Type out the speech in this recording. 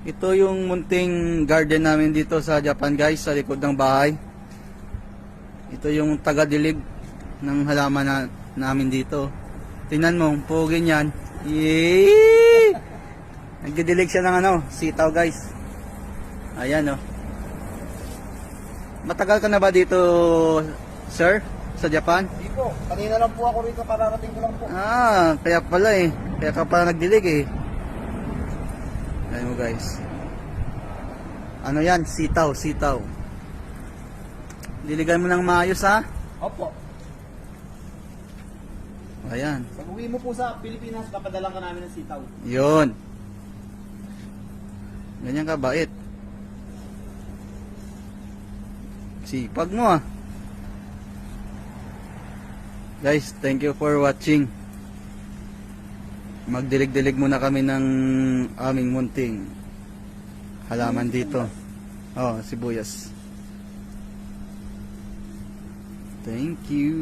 Ito yung munting garden namin dito sa Japan guys, sa likod ng bahay. Ito yung taga-dilig ng halaman namin dito. Tingnan mo, pogi niyan. Yee! Nagdidilig siya ng sitaw guys. Ayan oh. Matagal ka na ba dito, sir? Sa Japan? Hindi po. Kanina lang po ako rito, kararating ko lang po. Kaya pala eh. Kaya ka pala nagdilig eh. Ayan mo guys. Ano yan? Sitaw, sitaw. Diligan mo ng maayos ha? Opo. Ayan. Pag uwi mo po sa Pilipinas, papadalang ka namin ng sitaw. Yun. Ganyan ka bait. Sipag mo ah. Guys, thank you for watching. Magdilig-dilig muna kami ng aming munting halaman dito. Oh, sibuyas. Thank you.